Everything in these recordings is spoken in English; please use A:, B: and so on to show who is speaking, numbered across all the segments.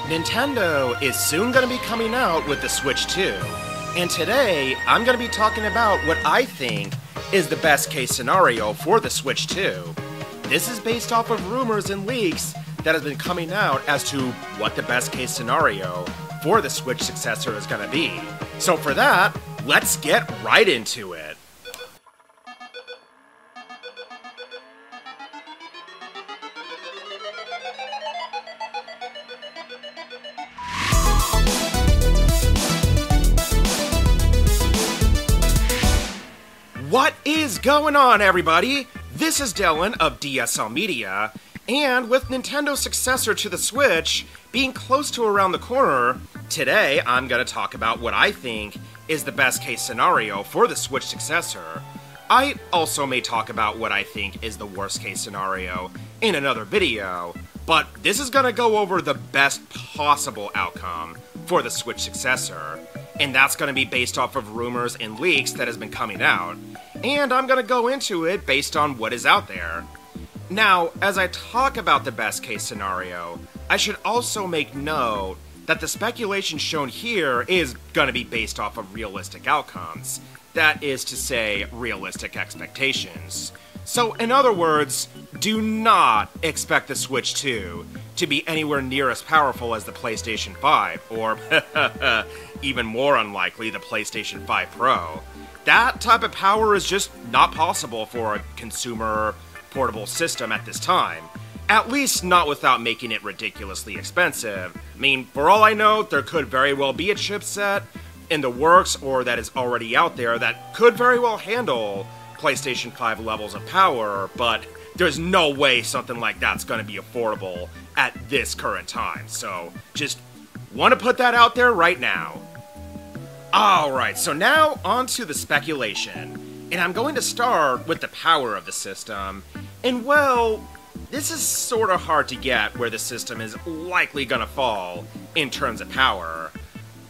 A: Nintendo is soon going to be coming out with the Switch 2, and today I'm going to be talking about what I think is the best case scenario for the Switch 2. This is based off of rumors and leaks that have been coming out as to what the best case scenario for the Switch successor is going to be. So for that, let's get right into it. What is going on, everybody? This is Dylan of DSL Media, and with Nintendo's successor to the Switch being close to around the corner, today I'm going to talk about what I think is the best case scenario for the Switch successor. I also may talk about what I think is the worst case scenario in another video, but this is going to go over the best possible outcome for the Switch successor, and that's going to be based off of rumors and leaks that has been coming out. And I'm going to go into it based on what is out there. Now, as I talk about the best case scenario, I should also make note that the speculation shown here is going to be based off of realistic outcomes. That is to say, realistic expectations. So, in other words, do not expect the Switch 2 to be anywhere near as powerful as the PlayStation 5, or, even more unlikely, the PlayStation 5 Pro. That type of power is just not possible for a consumer portable system at this time. At least not without making it ridiculously expensive. I mean, for all I know, there could very well be a chipset in the works or that is already out there that could very well handle PlayStation 5 levels of power, but there's no way something like that's going to be affordable at this current time. So, just want to put that out there right now. Alright, so now on to the speculation, and I'm going to start with the power of the system, and well, this is sort of hard to get where the system is likely gonna fall in terms of power,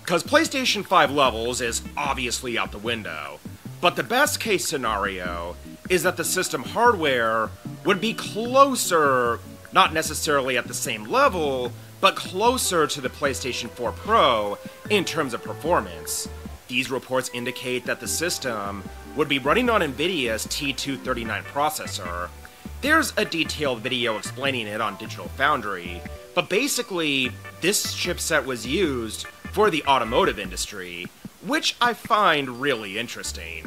A: because PlayStation 5 levels is obviously out the window, but the best case scenario is that the system hardware would be closer, not necessarily at the same level, but closer to the PlayStation 4 Pro in terms of performance. These reports indicate that the system would be running on NVIDIA's T239 processor. There's a detailed video explaining it on Digital Foundry, but basically, this chipset was used for the automotive industry, which I find really interesting.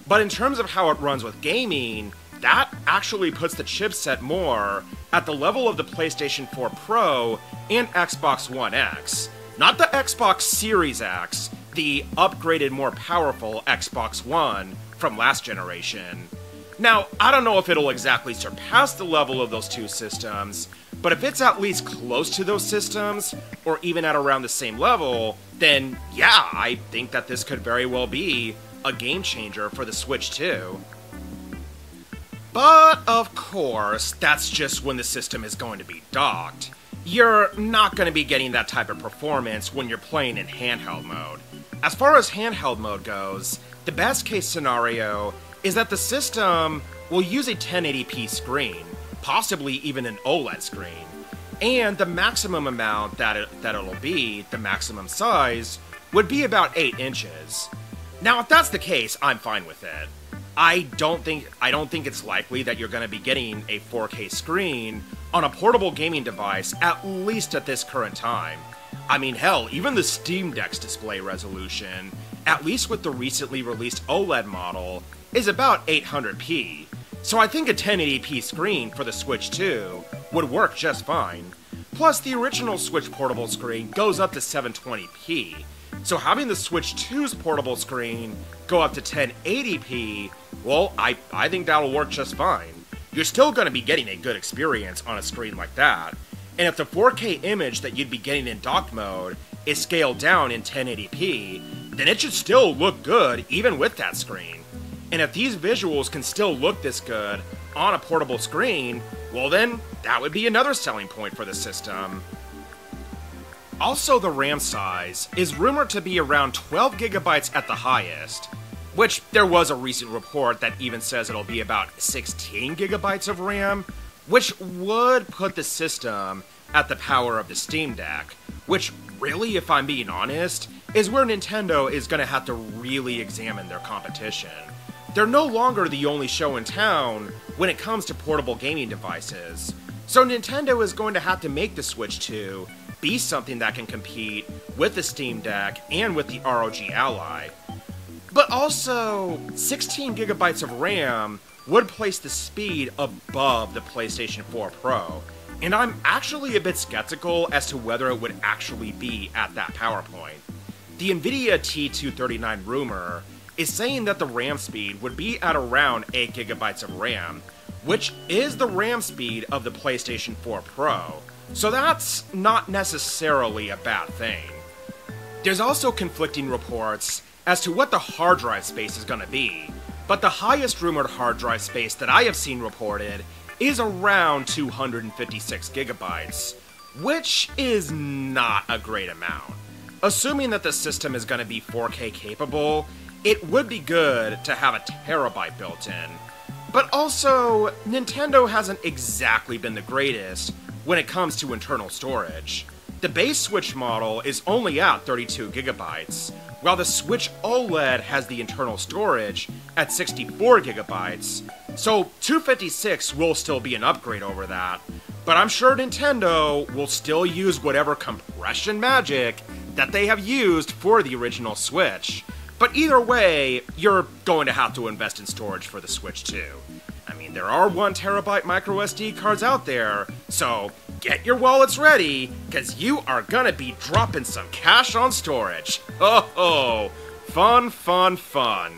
A: But in terms of how it runs with gaming, that actually puts the chipset more at the level of the PlayStation 4 Pro and Xbox One X. Not the Xbox Series X, the upgraded, more powerful Xbox One from last generation. Now, I don't know if it'll exactly surpass the level of those two systems, but if it's at least close to those systems, or even at around the same level, then yeah, I think that this could very well be a game changer for the Switch 2. But, of course, that's just when the system is going to be docked. You're not going to be getting that type of performance when you're playing in handheld mode. As far as handheld mode goes, the best case scenario is that the system will use a 1080p screen, possibly even an OLED screen, and the maximum amount that it'll be, the maximum size, would be about 8 inches. Now, if that's the case, I'm fine with it. I don't think it's likely that you're going to be getting a 4K screen on a portable gaming device, at least at this current time. I mean, hell, even the Steam Deck's display resolution, at least with the recently released OLED model, is about 800p. So I think a 1080p screen for the Switch 2 would work just fine. Plus, the original Switch portable screen goes up to 720p. So having the Switch 2's portable screen go up to 1080p, well, I think that'll work just fine. You're still going to be getting a good experience on a screen like that. And if the 4K image that you'd be getting in docked mode is scaled down in 1080p, then it should still look good even with that screen. And if these visuals can still look this good on a portable screen, well then, that would be another selling point for the system. Also, the RAM size is rumored to be around 12 gigabytes at the highest, which there was a recent report that even says it'll be about 16 gigabytes of RAM, which would put the system at the power of the Steam Deck, which really, if I'm being honest, is where Nintendo is going to have to really examine their competition. They're no longer the only show in town when it comes to portable gaming devices, so Nintendo is going to have to make the Switch 2 be something that can compete with the Steam Deck and with the ROG Ally. But also, 16 gigabytes of RAM would place the speed above the PlayStation 4 Pro, and I'm actually a bit skeptical as to whether it would actually be at that power point. The NVIDIA T239 rumor is saying that the RAM speed would be at around 8 gigabytes of RAM, which is the RAM speed of the PlayStation 4 Pro, so that's not necessarily a bad thing. There's also conflicting reports as to what the hard drive space is going to be, but the highest rumored hard drive space that I have seen reported is around 256 gigabytes, which is not a great amount. Assuming that the system is going to be 4K capable, it would be good to have a terabyte built in. But also, Nintendo hasn't exactly been the greatest when it comes to internal storage. The base Switch model is only at 32 gigabytes, while the Switch OLED has the internal storage at 64 gigabytes, so 256 will still be an upgrade over that, but I'm sure Nintendo will still use whatever compression magic that they have used for the original Switch. But either way, you're going to have to invest in storage for the Switch 2. I mean, there are 1 terabyte micro SD cards out there, so get your wallets ready, cause you are gonna be dropping some cash on storage. Oh, fun, fun, fun.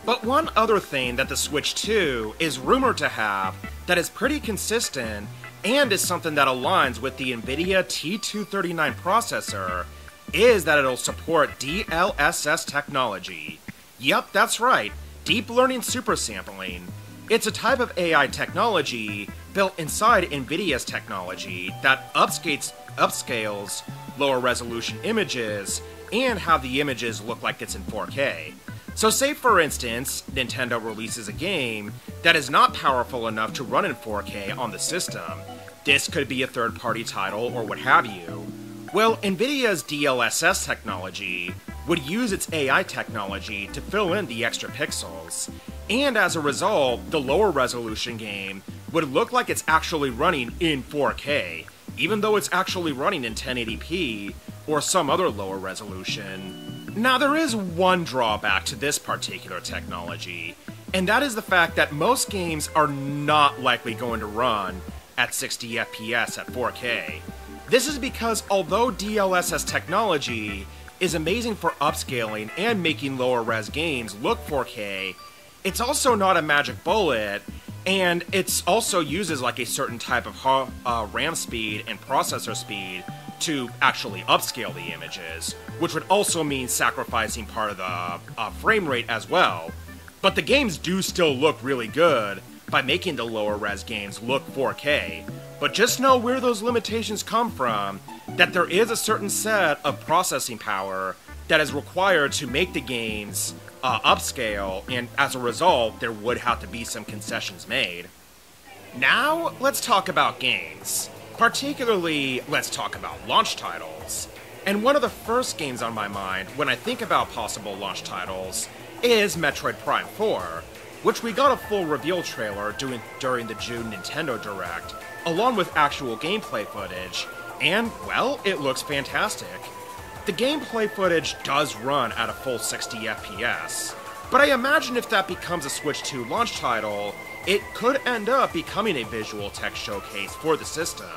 A: But one other thing that the Switch 2 is rumored to have that is pretty consistent and is something that aligns with the NVIDIA T239 processor is that it'll support DLSS technology. Yep, that's right, Deep Learning Super Sampling. It's a type of AI technology built inside NVIDIA's technology that upscales lower resolution images and have the images look like it's in 4K. So say for instance, Nintendo releases a game that is not powerful enough to run in 4K on the system. This could be a third-party title or what have you. Well, NVIDIA's DLSS technology would use its AI technology to fill in the extra pixels, and as a result, the lower resolution game would look like it's actually running in 4K, even though it's actually running in 1080p or some other lower resolution. Now, there is one drawback to this particular technology, and that is the fact that most games are not likely going to run at 60 FPS at 4K. This is because although DLSS technology is amazing for upscaling and making lower res games look 4K, it's also not a magic bullet, and it also uses like a certain type of RAM speed and processor speed to actually upscale the images, which would also mean sacrificing part of the frame rate as well. But the games do still look really good by making the lower res games look 4K, but just know where those limitations come from, that there is a certain set of processing power that is required to make the games upscale, and as a result, there would have to be some concessions made. Now, let's talk about games. Particularly, let's talk about launch titles. And one of the first games on my mind when I think about possible launch titles is Metroid Prime 4, which we got a full reveal trailer during the June Nintendo Direct, along with actual gameplay footage, and, well, it looks fantastic. The gameplay footage does run at a full 60 FPS, but I imagine if that becomes a Switch 2 launch title, it could end up becoming a visual tech showcase for the system.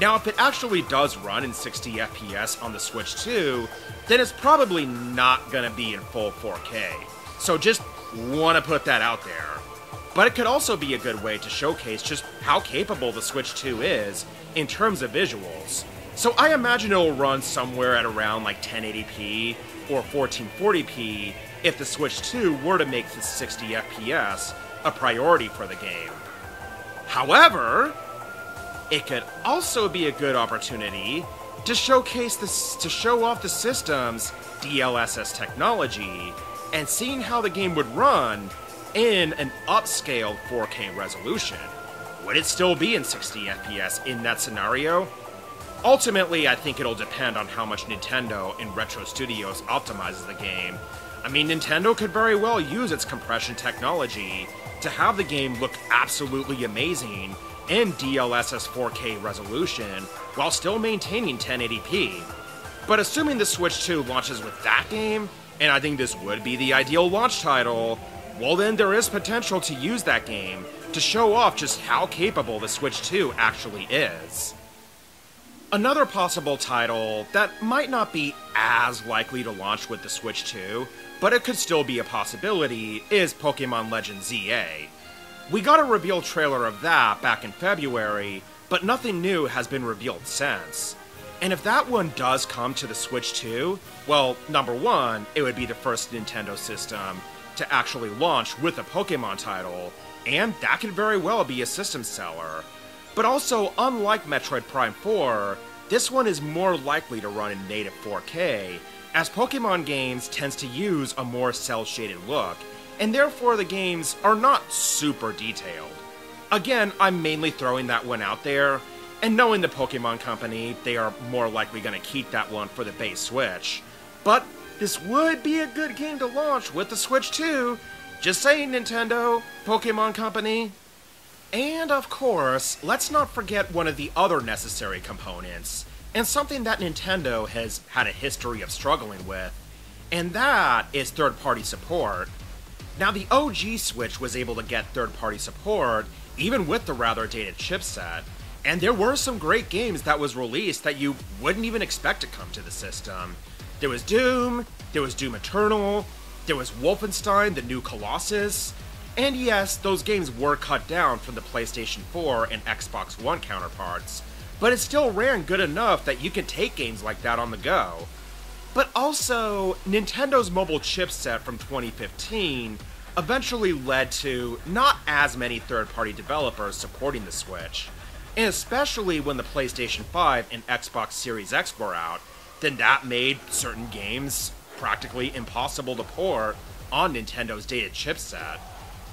A: Now, if it actually does run in 60 FPS on the Switch 2, then it's probably not gonna be in full 4K, so just wanna put that out there. But it could also be a good way to showcase just how capable the Switch 2 is in terms of visuals. So I imagine it'll run somewhere at around like 1080p or 1440p if the Switch 2 were to make the 60 FPS a priority for the game. However, it could also be a good opportunity to show off the system's DLSS technology and seeing how the game would run in an upscaled 4K resolution. Would it still be in 60 FPS in that scenario? Ultimately, I think it'll depend on how much Nintendo and Retro Studios optimizes the game. I mean, Nintendo could very well use its compression technology to have the game look absolutely amazing in DLSS 4K resolution while still maintaining 1080p. But assuming the Switch 2 launches with that game, and I think this would be the ideal launch title, well then there is potential to use that game to show off just how capable the Switch 2 actually is. Another possible title that might not be as likely to launch with the Switch 2, but it could still be a possibility, is Pokemon Legends ZA. We got a reveal trailer of that back in February, but nothing new has been revealed since. And if that one does come to the Switch 2, well, number one, it would be the first Nintendo system to actually launch with a Pokemon title, and that could very well be a system seller. But also, unlike Metroid Prime 4, this one is more likely to run in native 4K, as Pokemon games tends to use a more cel-shaded look, and therefore the games are not super detailed. Again, I'm mainly throwing that one out there, and knowing the Pokemon Company, they are more likely going to keep that one for the base Switch. But this would be a good game to launch with the Switch 2. Just saying, Nintendo, Pokemon Company. And of course, let's not forget one of the other necessary components, and something that Nintendo has had a history of struggling with, and that is third-party support. Now, the OG Switch was able to get third-party support, even with the rather dated chipset, and there were some great games that was released that you wouldn't even expect to come to the system. There was Doom Eternal, there was Wolfenstein: The New Colossus, and yes, those games were cut down from the PlayStation 4 and Xbox One counterparts, but it still ran good enough that you could take games like that on the go. But also, Nintendo's mobile chipset from 2015 eventually led to not as many third-party developers supporting the Switch, and especially when the PlayStation 5 and Xbox Series X were out, then that made certain games practically impossible to port on Nintendo's dated chipset.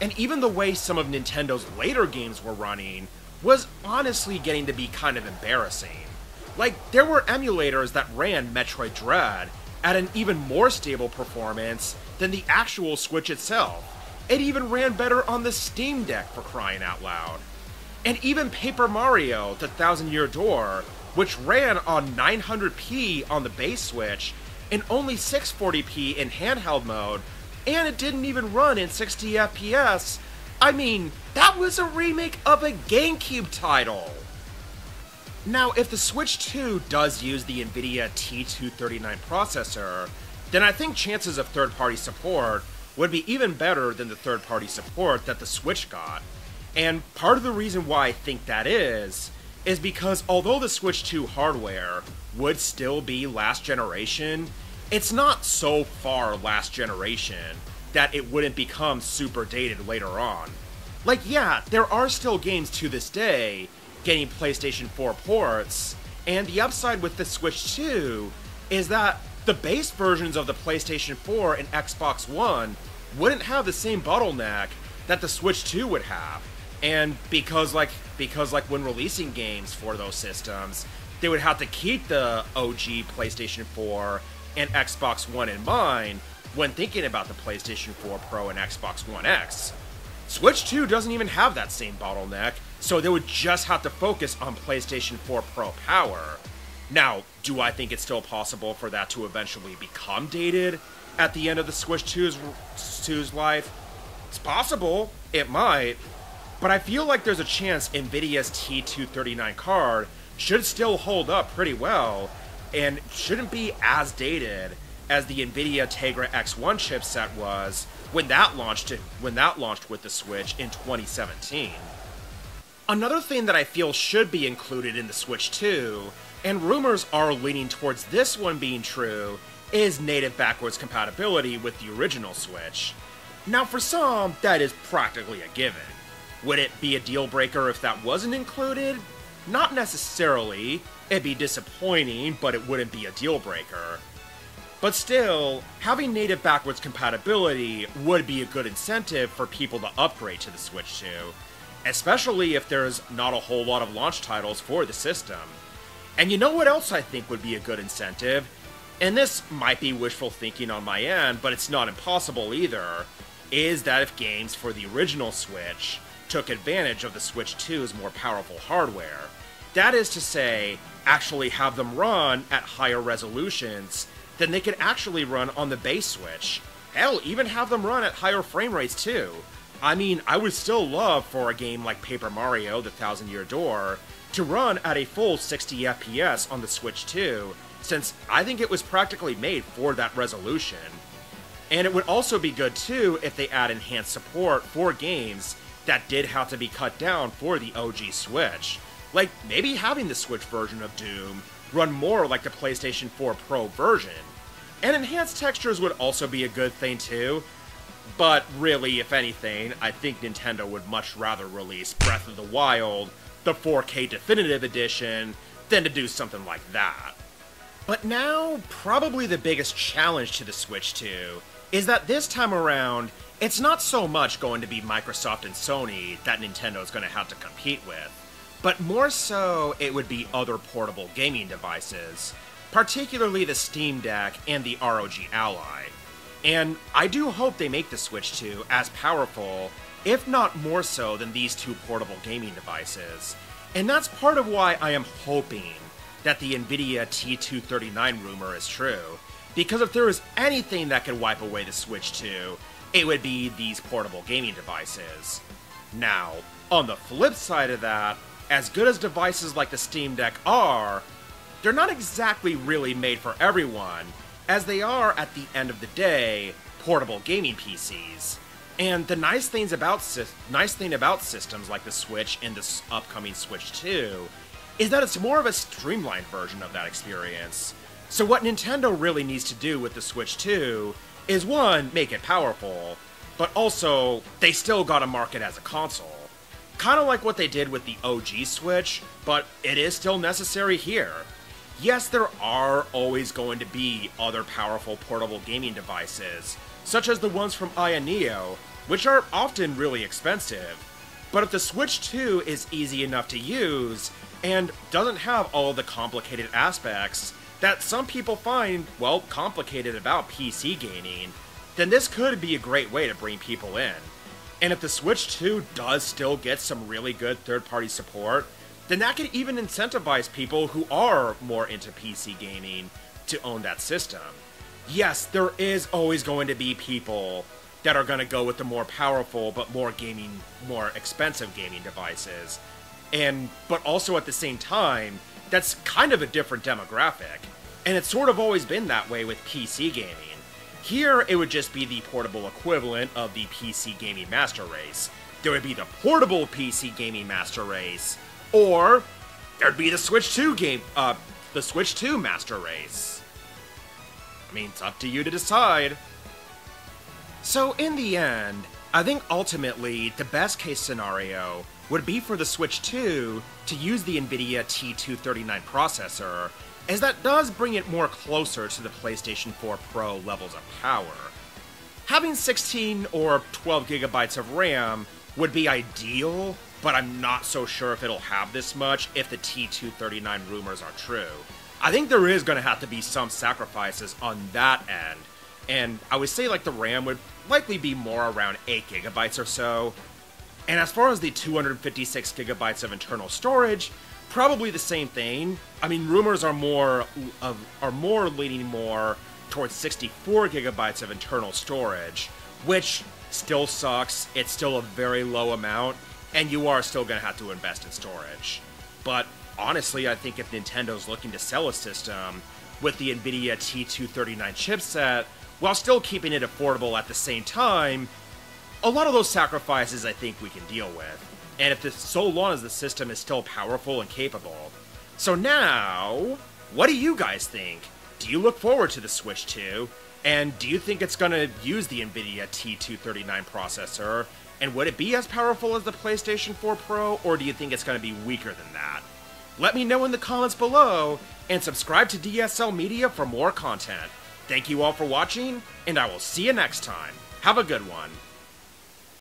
A: And even the way some of Nintendo's later games were running was honestly getting to be kind of embarrassing. Like, there were emulators that ran Metroid Dread at an even more stable performance than the actual Switch itself. It even ran better on the Steam Deck, for crying out loud. And even Paper Mario: The Thousand Year Door, which ran on 900p on the base Switch and only 640p in handheld mode, and it didn't even run in 60 FPS. I mean, that was a remake of a GameCube title! Now, if the Switch 2 does use the NVIDIA T239 processor, then I think chances of third-party support would be even better than the third-party support that the Switch got. And part of the reason why I think that is because although the Switch 2 hardware would still be last generation, it's not so far last generation that it wouldn't become super dated later on. Like, yeah, there are still games to this day getting PlayStation 4 ports, and the upside with the Switch 2 is that the base versions of the PlayStation 4 and Xbox One wouldn't have the same bottleneck that the Switch 2 would have. And because when releasing games for those systems, they would have to keep the OG PlayStation 4 and Xbox One in mind when thinking about the PlayStation 4 Pro and Xbox One X. Switch 2 doesn't even have that same bottleneck, so they would just have to focus on PlayStation 4 Pro power. Now, do I think it's still possible for that to eventually become dated at the end of the Switch 2's life? It's possible, it might, but I feel like there's a chance NVIDIA's T239 card should still hold up pretty well, and shouldn't be as dated as the NVIDIA Tegra X1 chipset was when that launched with the Switch in 2017. Another thing that I feel should be included in the Switch 2, and rumors are leaning towards this one being true, is native backwards compatibility with the original Switch. Now, for some, that is practically a given. Would it be a deal breaker if that wasn't included? Not necessarily. It'd be disappointing, but it wouldn't be a deal breaker. But still, having native backwards compatibility would be a good incentive for people to upgrade to the Switch 2, especially if there's not a whole lot of launch titles for the system. And you know what else I think would be a good incentive? And this might be wishful thinking on my end, but it's not impossible either, is that if games for the original Switch took advantage of the Switch 2's more powerful hardware, that is to say, actually have them run at higher resolutions than they could actually run on the base Switch. Hell, even have them run at higher frame rates too. I mean, I would still love for a game like Paper Mario: The Thousand Year Door to run at a full 60 FPS on the Switch 2, since I think it was practically made for that resolution. And it would also be good too if they add enhanced support for games that did have to be cut down for the OG Switch. Like maybe having the Switch version of Doom run more like the PlayStation 4 Pro version. And enhanced textures would also be a good thing too. But really, if anything, I think Nintendo would much rather release Breath of the Wild, the 4K Definitive Edition, than to do something like that. But now, probably the biggest challenge to the Switch 2 is that this time around, it's not so much going to be Microsoft and Sony that Nintendo's going to have to compete with, but more so it would be other portable gaming devices, particularly the Steam Deck and the ROG Ally. And I do hope they make the Switch 2 as powerful, if not more so, than these two portable gaming devices. And that's part of why I am hoping that the Nvidia T239 rumor is true, because if there is anything that could wipe away the Switch 2, it would be these portable gaming devices. Now, on the flip side of that, as good as devices like the Steam Deck are, they're not exactly really made for everyone, as they are, at the end of the day, portable gaming PCs. And the nice thing about systems like the Switch and this upcoming Switch 2 is that it's more of a streamlined version of that experience. So what Nintendo really needs to do with the Switch 2 is, one, make it powerful, but also, they still gotta market as a console. Kinda like what they did with the OG Switch, but it is still necessary here. Yes, there are always going to be other powerful portable gaming devices, such as the ones from Aya Neo, which are often really expensive. But if the Switch 2 is easy enough to use, and doesn't have all of the complicated aspects that some people find, well, complicated about PC gaming, then this could be a great way to bring people in. And if the Switch 2 does still get some really good third-party support, then that could even incentivize people who are more into PC gaming to own that system. Yes, there is always going to be people that are going to go with the more powerful but more expensive gaming devices. But also at the same time, that's kind of a different demographic. And it's sort of always been that way with PC gaming. Here, it would just be the portable equivalent of the PC Gaming Master Race. There would be the portable PC Gaming Master Race, or there'd be the Switch 2 Master Race. I mean, it's up to you to decide. So in the end, I think ultimately the best case scenario would be for the Switch 2 to use the Nvidia T239 processor, as that does bring it more closer to the PlayStation 4 Pro levels of power. Having 16 or 12 gigabytes of RAM would be ideal, but I'm not so sure if it'll have this much if the T239 rumors are true. I think there is going to have to be some sacrifices on that end, and I would say like the RAM would likely be more around 8 gigabytes or so. And as far as the 256 gigabytes of internal storage, probably the same thing. I mean, rumors are more leaning more towards 64 gigabytes of internal storage, which still sucks. It's still a very low amount, and you are still going to have to invest in storage. But honestly, I think if Nintendo's looking to sell a system with the Nvidia T239 chipset, while still keeping it affordable at the same time, a lot of those sacrifices I think we can deal with. And so long as the system is still powerful and capable. So now, what do you guys think? Do you look forward to the Switch 2? And do you think it's going to use the Nvidia T239 processor? And would it be as powerful as the PlayStation 4 Pro, or do you think it's going to be weaker than that? Let me know in the comments below, and subscribe to DSL Media for more content. Thank you all for watching, and I will see you next time. Have a good one.